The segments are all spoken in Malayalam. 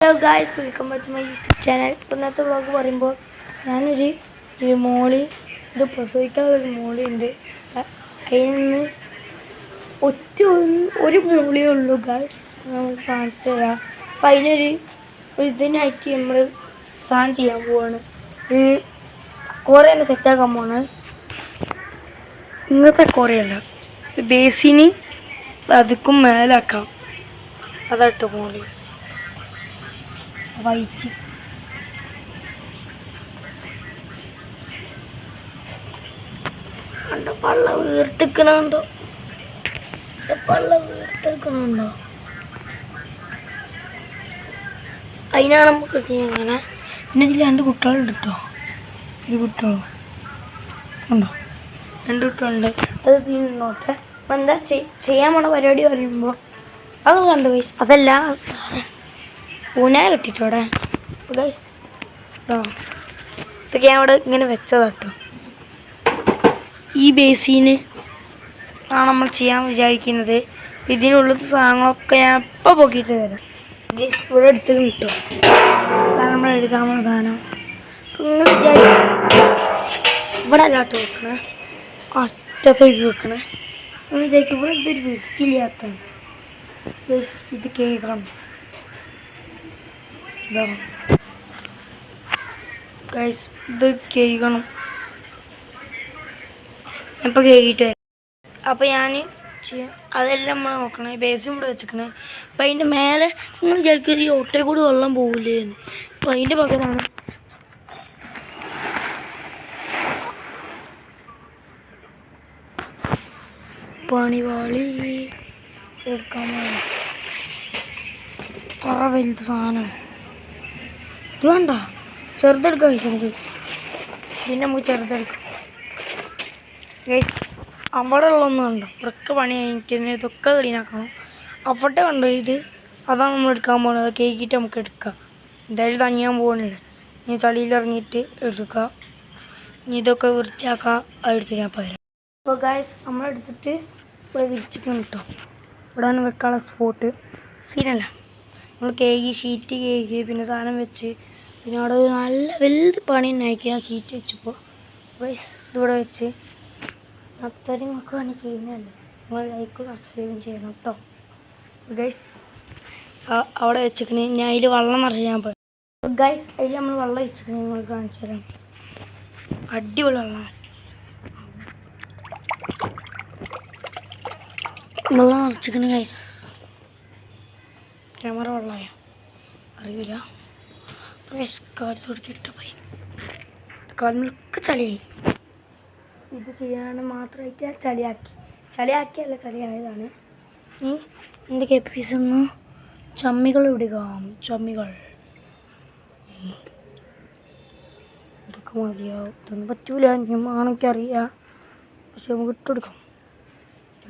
Hello guys, welcome back to my YouTube channel. ഇന്നത്തെ വ്ളോഗ് പറയുമ്പോൾ ഞാനൊരു മോളി ഇത് പ്രസവിക്കാനുള്ളൊരു മോളിയുണ്ട്. അതിൽ നിന്ന് ഒരു മോളിയേ ഉള്ളൂ ഗായ്സ്. നമുക്ക് കാണിച്ചു തരാം. അപ്പം അതിനൊരു ഇതിനായിട്ട് നമ്മൾ സാധനം ചെയ്യാൻ പോവാണ്. ഒരു കുറേ തന്നെ സെറ്റാക്കാൻ പോവാണ്. ഇങ്ങനത്തെ കുറേയല്ല, ബേസിന് അതുക്കും മേലാക്കാം. അതാട്ടോ മോളി വൈറ്റ്. പള്ള വീർത്തെടുക്കണുണ്ടോ? അതിനാണ് നമുക്ക് ചെയ്യാൻ. അങ്ങനെ പിന്നെ ഇതിൽ 2 കുട്ടികളുണ്ട് കേട്ടോ. ഒരു കുട്ടികളോ ഉണ്ടോ? 2 കുട്ടികളുണ്ട്. അത് തിന്നോട്ടെ. എന്താ ചെയ്യാൻ പോണ പരിപാടി പറയുമ്പോൾ അത് കണ്ടു ഗൈസ്. അതല്ല, ഊനായ കിട്ടിയിട്ടോടെ ഗൈസ്. ഇതൊക്കെ ഞാൻ അവിടെ ഇങ്ങനെ വെച്ചതാട്ടോ. ഈ ബേസിന് ആണ് നമ്മൾ ചെയ്യാൻ വിചാരിക്കുന്നത്. ഇതിനുള്ളത് സാധനങ്ങളൊക്കെ ഞാൻ ഇപ്പോൾ പൊക്കിയിട്ട് തരാം. ഗൈസ് ഇവിടെ എടുത്ത് കിട്ടും. അതാണ് നമ്മൾ എടുക്കാൻ പോകുന്ന സാധനം. നിങ്ങൾ ഇവിടെ അല്ലാട്ടോ വെക്കണേ, അറ്റത്തേക്ക് വെക്കണേ. നിങ്ങൾ വിചാരിക്കും ഇവിടെ ഇതൊരു വൃത്തിയില്ലാത്ത ഗൈസ്. ഇത് കേൾക്കണം. ഗൈസ് ഇത് കേൾക്കണം. ഇപ്പോൾ കേൾക്കിയിട്ട് വരാം. അപ്പോൾ ഞാൻ ചെയ്യാം. അതെല്ലാം നമ്മൾ നോക്കണേ. ബേസും ഇവിടെ വെച്ചിക്കണേ. അപ്പം അതിൻ്റെ മേലെ നിങ്ങൾ വിചാരിക്കും ഈ ഒട്ടയിൽ കൂടി വെള്ളം പോകില്ലേ എന്ന്. അപ്പം അതിൻ്റെ പകരമാണ് പണിവാളി എടുക്കാൻ പോകുന്നത്. കുറ വലുത് സാധനം ഇത് വേണ്ട, ചെറുതെടുക്കാം ഗൈസ്. നമുക്ക് പിന്നെ നമുക്ക് ചെറുതെടുക്കാം ഗൈസ്. അവിടെ ഉള്ളതൊന്നും കണ്ടോ? ഇവിടെയൊക്കെ പണി കഴിഞ്ഞിട്ട് ഇതൊക്കെ ക്ലീനാക്കണം. അവിടെ കണ്ടോ ഇത്? അതാണ് നമ്മൾ എടുക്കാൻ പോകുന്നത്. കേക്കിയിട്ട് നമുക്ക് എടുക്കാം. എന്തായാലും തനിയാൻ പോകുന്നില്ല. ഇനി ചളിയിലിറങ്ങിയിട്ട് എടുക്കാം. ഇനി ഇതൊക്കെ വൃത്തിയാക്കാം. അതെടുത്ത് ഞാൻ പറയാം. അപ്പോൾ ഗൈസ് നമ്മളെടുത്തിട്ട് ഇവിടെ വിരിച്ചിട്ട് കേട്ടോ. ഇവിടെയാണ് വെക്കാനുള്ള സ്പോട്ട്. സീനല്ല, നമ്മൾ കേക്ക് ഷീറ്റ് കേക്ക് പിന്നെ സാധനം വെച്ച് പിന്നെ അവിടെ നല്ല വലുത് പണി നയിക്കുക. ഷീറ്റ് വെച്ചപ്പോൾ ഗൈസ് ഇതിവിടെ വെച്ച് അത്രയും നമുക്ക് പണി ചെയ്യുന്നതല്ലേ. നിങ്ങൾ ലൈക്ക് സബ്സ്ക്രൈബും ചെയ്യണം കേട്ടോ ഗൈസ്. അവിടെ വെച്ചിക്കണേ. ഞാൻ അതിൽ വെള്ളം നിറയാൻ പോയി ഗൈസ്. അതിൽ നമ്മൾ വെള്ളം വെച്ചിക്കണേ. നിങ്ങൾ കാണിച്ചു തരാം. അടിപൊളി വെള്ളമാണ്. വെള്ളം നിറച്ചിക്കണേ ഗൈസ്. ക്യാമറ വെള്ളമായോ അറിയില്ല. കാല് തുടക്കിയിട്ട് പോയി. കാലിലൊക്കെ ചളിയായി. ഇത് ചെയ്യാൻ മാത്രമായിട്ട് ചളിയാക്കിയല്ല ചളിയായതാണ്. ഈ എന്തൊക്കെ പീസൊന്ന് ചമ്മികൾ ഇടുക. ചമ്മികൾ ഇതൊക്കെ മതിയാവും. ഇതൊന്നും പറ്റൂല. എനിക്കറിയാം. പക്ഷെ നമുക്ക്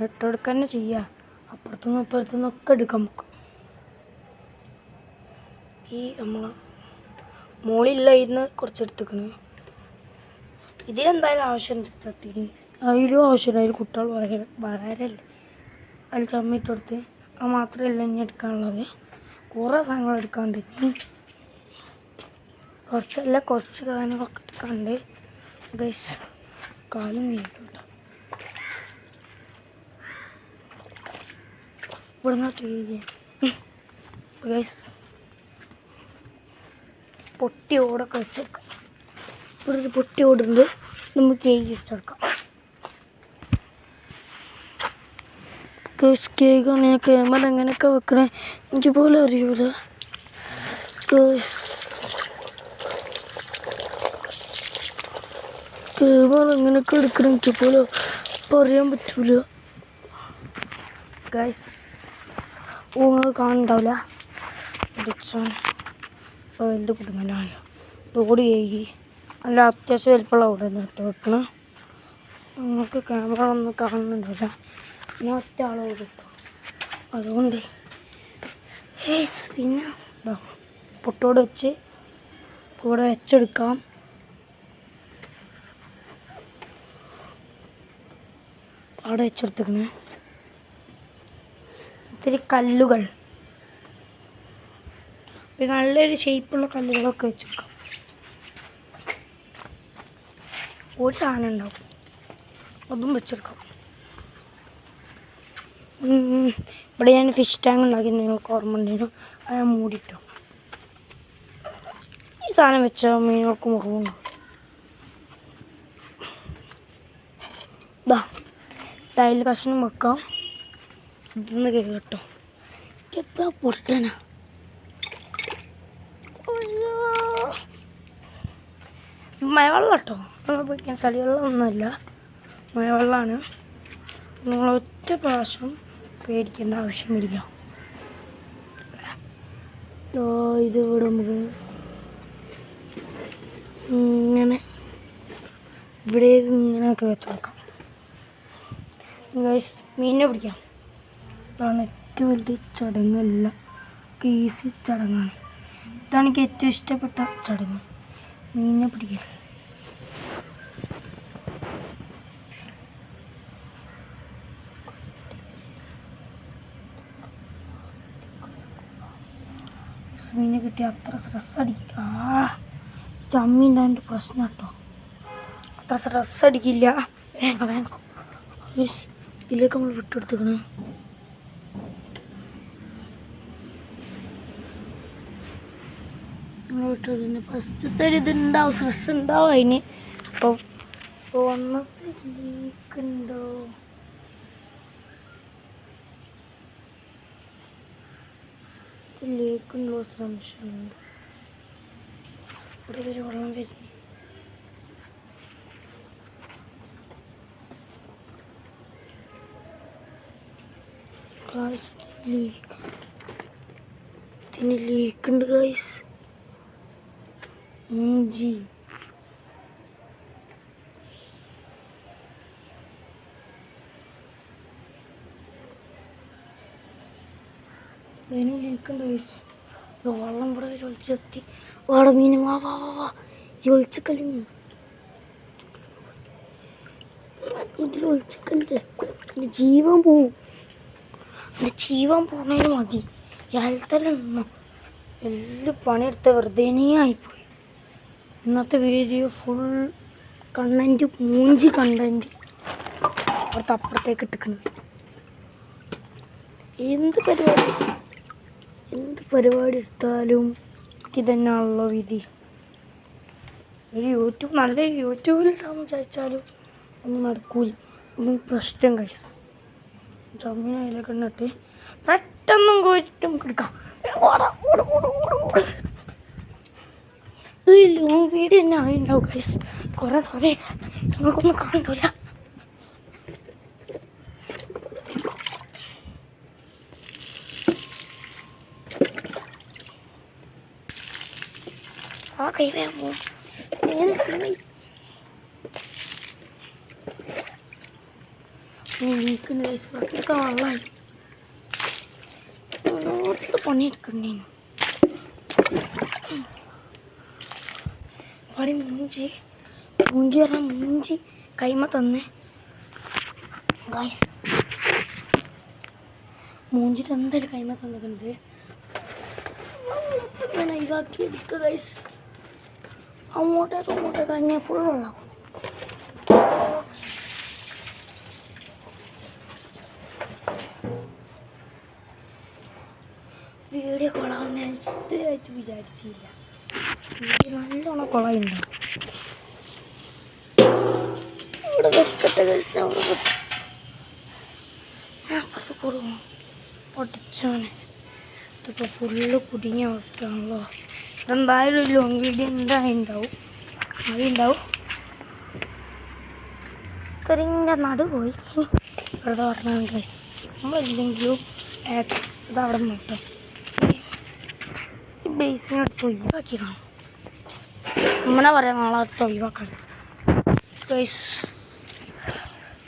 ഇട്ടെടുക്കാൻ തന്നെ ചെയ്യാം. അപ്പുറത്തുനിന്നും ഇപ്പുറത്തുനിന്നൊക്കെ എടുക്കാം നമുക്ക്. ഈ നമ്മൾ മോളില്ല, ഇന്ന് കുറച്ചെടുത്തേക്കണ്. ഇതിലെന്തായാലും ആവശ്യമുണ്ട്. തത്തിന് അതിലും ആവശ്യമില്ല. അതിൽ കുട്ടികൾ വളരല്ലേ. അതിൽ ചമ്മിട്ടെടുത്ത് അത് മാത്രമല്ല ഇനി എടുക്കാനുള്ളത്. കുറേ സാധനങ്ങൾ എടുക്കാണ്ട്. ഇനി കുറച്ച് സാധനങ്ങളൊക്കെ എടുക്കാണ്ട് ഗൈസ്. കാലും വീണിട്ടുണ്ട്. ഇവിടെ നിന്നിട്ട് ഗൈസ് പൊട്ടി ഓടൊക്കെ വെച്ചെടുക്കാം. ഇവിടെ ഒരു പൊട്ടി ഓടുണ്ട്. നമുക്ക് കേക്ക് വെച്ചെടുക്കാം. കേക്കാണ് ഞാൻ ക്യാമറ എങ്ങനെയൊക്കെ വെക്കണേ എനിക്ക് പോലും അറിയൂല. ക്യാമറ എങ്ങനെയൊക്കെ എടുക്കണം എനിക്ക് പോലും പറയാൻ പറ്റൂല ഗൈസ്. നിങ്ങൾ കാണുന്നുണ്ടാവില്ല. എന്ത് കുടുങ്ങലാണ് തോടി കേക്ക്. നല്ല അത്യാവശ്യം വലിപ്പമുള്ള അവിടെ നിന്നിട്ട് വെക്കണം. നിങ്ങൾക്ക് ക്യാമറ ഒന്നും കാണുന്നുണ്ടാവില്ല. ഞാൻ ഒറ്റ ആളോട് കിട്ടും. അതുകൊണ്ട് പിന്നെ പൊട്ടോട് വെച്ച് ഇവിടെ വെച്ചെടുക്കാം. അവിടെ വെച്ചെടുത്തേക്കണേ. ഇത്തിരി കല്ലുകൾ ഒരു നല്ലൊരു ഷേപ്പുള്ള കല്ലുകളൊക്കെ വെച്ച് കൊടുക്കാം. ഒരു സാധനം ഉണ്ടാവും, അതും വെച്ചെടുക്കാം. ഇവിടെ ഞാൻ ഫിഷ് ടാങ്ക് ഉണ്ടാക്കി, നിങ്ങൾക്ക് ഓർമ്മ ഉണ്ടെങ്കിലും അത് ഞാൻ മൂടിയിട്ടു. ഈ സാധനം വെച്ചാൽ മീനുകൾക്ക് മുറിവുണ്ടാവും. ടൈൽ കഷ്ണം വെക്കാം. ഇതൊന്ന് കേട്ടോ, എപ്പോഴാ പൊട്ടനാ. മഴവെള്ളം കേട്ടോ, നമ്മൾ പോയിക്കാൻ ചളിവെള്ളമൊന്നുമല്ല, മഴവെള്ളമാണ്. നിങ്ങൾ ഒറ്റ പ്രാവശ്യം പേടിക്കേണ്ട ആവശ്യമില്ല. ഇത് ഇവിടെ നമുക്ക് ഇങ്ങനെ ഇവിടെ ഇങ്ങനെയൊക്കെ വെച്ച് നോക്കാം. ഗൈസ്, മീനിനെ പിടിക്കാം. ഇതാണ് ഏറ്റവും വലിയ ചടങ്ങല്ല, ഈസി ചടങ്ങാണ്. ഇതാണ് എനിക്ക് ഏറ്റവും ഇഷ്ടപ്പെട്ട ചടങ്ങ്, മീനിനെ പിടിക്കുക. മീനെ കിട്ടിയ അത്ര സ്ട്രെസ് അടിക്കില്ല. ചമ്മീൻ്റെ പ്രശ്നം കേട്ടോ, അത്ര സ്ട്രെസ് അടിക്കില്ല. വേഗം ഇതിലേക്ക് നമ്മൾ വിട്ടെടുത്തേക്കണേ. നമ്മൾ വിട്ടെടുത്തിന് ഫസ്റ്റത്തെ ഒരു ഇതുണ്ടാവും, സ്ട്രെസ് ഉണ്ടാവും അതിന്. അപ്പോൾ വന്നത്തെ ലീക്കുണ്ടോ? ലീക്കുണ്ടോ സംശയമുണ്ട്. ഇവിടെ ഒരു വെള്ളം വരുന്നു. ഗായ്സ്, ഇതിന് ലീക്കുണ്ട് ഗായ്സ്. ജി ഇതിന് ലീക്കുണ്ട് ഗായ്സ്. വെള്ളം ഇവിടെ വരെ ഒളിച്ചെത്തി. വാട മീൻ, വാ വാ വാ വാ, ഈ ഒളിച്ചക്കല്ലിന്ന് ഇതിൽ ഒളിച്ചക്കല്ലേ, എൻ്റെ ജീവൻ പോവും. എൻ്റെ ജീവൻ പോകുന്നതിന് മതി. രാവിലെ നിന്നോ എല്ലാം പണിയെടുത്ത വെറുതെ ആയിപ്പോയി. ഇന്നത്തെ വീഡിയോ ഫുൾ കണ്ടൻറ്റ്, മൂഞ്ചി കണ്ടൻറ്റ് അവിടുത്തെ അപ്പുറത്തേക്ക് ഇട്ടിക്കണം. എന്ത് പരിപാടി എടുത്താലും ഇതന്നെയാണല്ലോ വിധി. നല്ല യൂട്യൂബിലിടാമെന്ന് വിചാരിച്ചാലും ഒന്നും നടക്കൂല, ഒന്നും പ്രശ്നം ഗൈസ്. ചമ്മീൻ അതിലേക്ക് ഇട്ട് പെട്ടെന്നും കോരിട്ട് നമുക്ക് എടുക്കാം. ഒരു ലോങ് വീഡിയോ തന്നെ ആയിട്ടുണ്ടാവും ഗൈസ്. കുറേ സമയം നമുക്കൊന്നും കാണൂല. ആ കൈ വേമോ നീക്കുണ്ട് ഗൈസ്. പുറത്തൊക്കെ വെള്ളമായി ഓർത്ത് പണിയെടുക്കണ്ടേ. പടി മൂഞ്ചി പറഞ്ഞാൽ മൂഞ്ചി കൈമ തന്നെ ഗൈസ്. മൂഞ്ചിട്ട് എന്തായാലും കൈമ തന്നിട്ടുണ്ട്. ഞാൻ ഒഴിവാക്കി എടുക്കുക ഗൈസ്. അങ്ങോട്ടേക്ക് കഴിഞ്ഞാൽ ഫുൾ വെള്ളം. വീഡിയോ കൊളാവുന്ന ഇതുവരായിട്ട് വിചാരിച്ചില്ല. വീഡിയോ നല്ലോണം കൊളയുണ്ടാവും. ഇവിടെ വെക്കട്ടെ കഴിച്ച കുറച്ച് കുറവ് പൊട്ടിച്ചോനെ. ഇതിപ്പോൾ ഫുള്ള് കുടുങ്ങിയ അവസ്ഥയാണല്ലോ. ഇതെന്തായാലും ഒരു ലോങ് വീഡിയോ ഉണ്ടാവും. കരിൻ്റെ നടു പോയി വെറുതെ പറഞ്ഞാൽ ഗൈസ്. നമ്മളില്ലെങ്കിലും ഇതവിടെ നോക്കാം. ഈ ബേസിനടുത്ത് ഒഴിവാക്കി കാണും. നമ്മളെ പറയാം നാളെ അടുത്ത് ഒഴിവാക്കാൻ ഗൈസ്.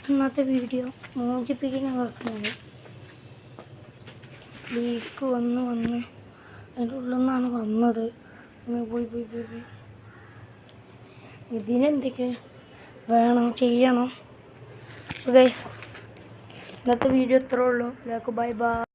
ഇന്നത്തെ വീഡിയോ മോചിപ്പിക്കുന്ന ദിവസമാണ്. ലീക്ക് വന്ന് അതിൻ്റെ ഉള്ളിൽ നിന്നാണ് വന്നത്. പോയി ഇതിനെന്തൊക്കെ ചെയ്യണം ഗൈസ്. ഇന്നത്തെ വീഡിയോ ഇത്രേ ഉള്ളൂ. എല്ലാവർക്കും ബൈ ബൈ.